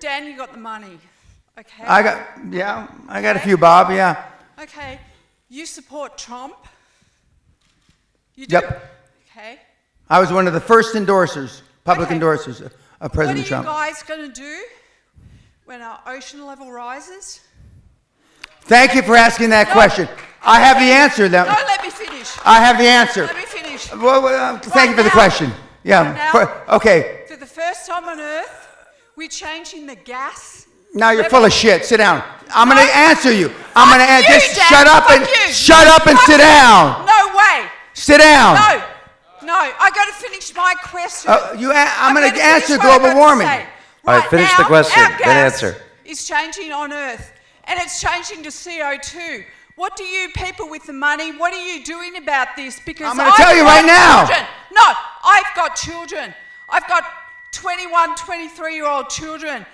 Dan, you got the money. Okay. I got a few, Bob, yeah. Okay. You support Trump? You do? Yep. Okay. I was one of the first endorsers, public endorsers of President Trump. What are you guys going to do when our ocean level rises? Thank you for asking that question. I have the answer. Don't let me finish. I have the answer. Let me finish. Well, thank you for the question. Yeah. Okay. For the first time on Earth, we're changing the gas. Now you're full of shit. Sit down. I'm going to answer you. I'm going to answer. Just Dad. shut up and shut up and sit down. No way. Sit down. No. I got to finish my question. I'm going to answer global warming. All right, finish the question, then answer. It's changing on Earth, and it's changing to CO2. What do you people with the money, what are you doing about this? Because I'm going to tell you right now. No, I've got children. I've got 21, 23-year-old children.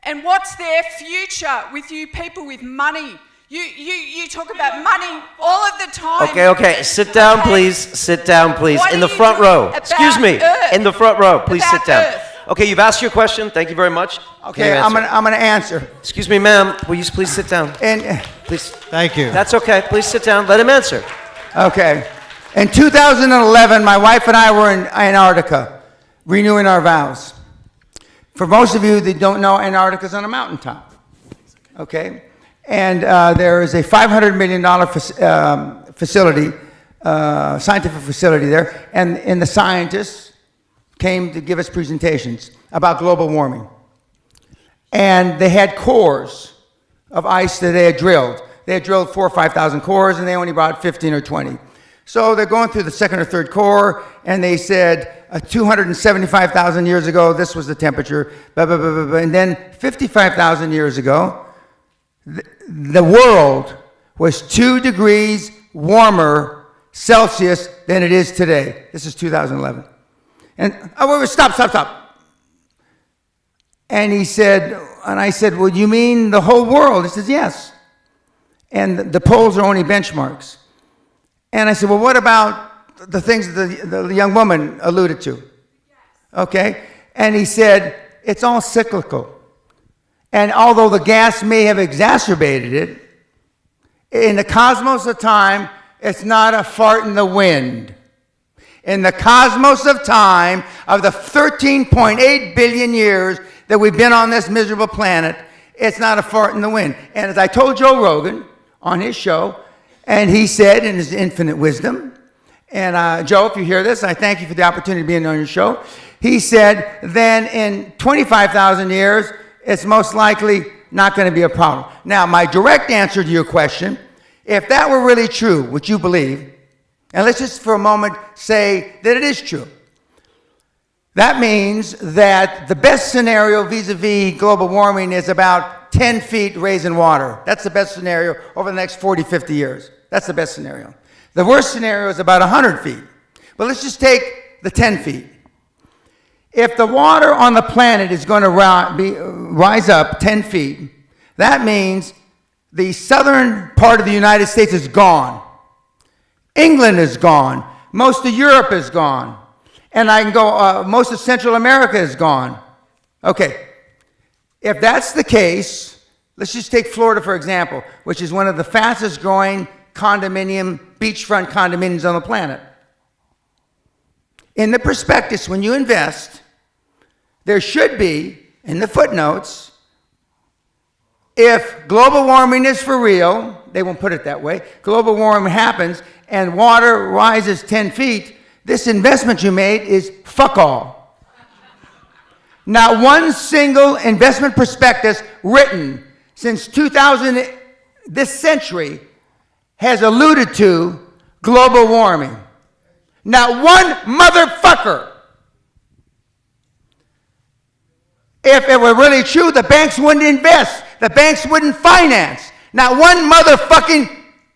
And what's their future with you people with money? You talk about money all of the time. Okay. Sit down, please. Sit down, please. In the front row. Excuse me. In the front row. Please sit down. Okay, you've asked your question. Thank you very much. Okay, I'm gonna answer. Excuse me, ma'am. Will you please sit down? Please. Thank you. That's okay. Please sit down. Let him answer. Okay. In 2011, my wife and I were in Antarctica, renewing our vows. For most of you that don't know, Antarctica's on a mountaintop. Okay? And there is a $500 million facility, scientific facility there, and the scientists came to give us presentations about global warming. And they had cores of ice that they had drilled. They had drilled 4,000 or 5,000 cores, and they only brought 15 or 20. So they're going through the second or third core, and they said 275,000 years ago, this was the temperature, blah, blah, blah, blah, blah. And then 55,000 years ago, the world was 2 degrees warmer Celsius than it is today. This is 2011. And, stop. And he said, and I said, well, you mean the whole world? He says, yes. And the poles are only benchmarks. And I said, well, what about the things that the young woman alluded to? Okay. And he said, it's all cyclical. And although the gas may have exacerbated it, in the cosmos of time, it's not a fart in the wind. In the cosmos of time, of the 13.8 billion years that we've been on this miserable planet, it's not a fart in the wind. And as I told Joe Rogan on his show, and he said in his infinite wisdom, and Joe, if you hear this, I thank you for the opportunity of being on your show. He said, then in 25,000 years, it's most likely not going to be a problem. Now, my direct answer to your question, if that were really true, which you believe, and let's just for a moment say that it is true. That means that the best scenario vis-a-vis global warming is about 10 feet raise in water. That's the best scenario over the next 40, 50 years. That's the best scenario. The worst scenario is about 100 feet. But let's just take the 10 feet. If the water on the planet is going to rise up 10 feet, that means the southern part of the United States is gone. England is gone. Most of Europe is gone. And I can go, most of Central America is gone. Okay. If that's the case, let's just take Florida, for example, which is one of the fastest growing beachfront condominiums on the planet. In the prospectus, when you invest, there should be, in the footnotes, if global warming is for real, they won't put it that way, global warming happens and water rises 10 feet, this investment you made is fuck all. Not one single investment prospectus written since 2000, this century, has alluded to global warming. Not one motherfucker. If it were really true, the banks wouldn't invest. The banks wouldn't finance. Not one motherfucking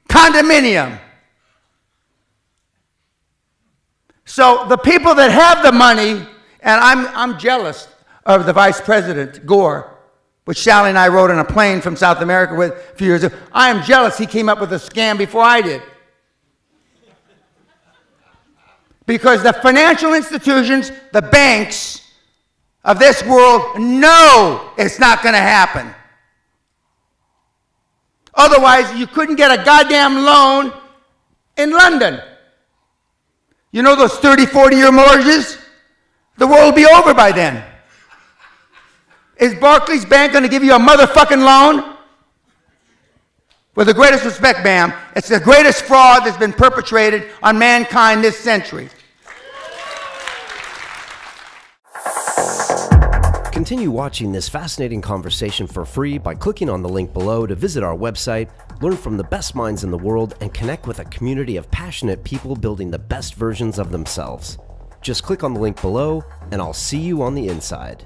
condominium. So the people that have the money, and I'm jealous of the Vice President, Gore, which Sally and I rode on a plane from South America with a few years ago. I am jealous he came up with a scam before I did. Because the financial institutions, the banks, of this world know it's not going to happen. Otherwise, you couldn't get a goddamn loan in London. You know those 30, 40-year mortgages? The world will be over by then. Is Barclays Bank going to give you a motherfucking loan? With the greatest respect, ma'am, it's the greatest fraud that's been perpetrated on mankind this century. Continue watching this fascinating conversation for free by clicking on the link below to visit our website, learn from the best minds in the world, and connect with a community of passionate people building the best versions of themselves. Just click on the link below, and I'll see you on the inside.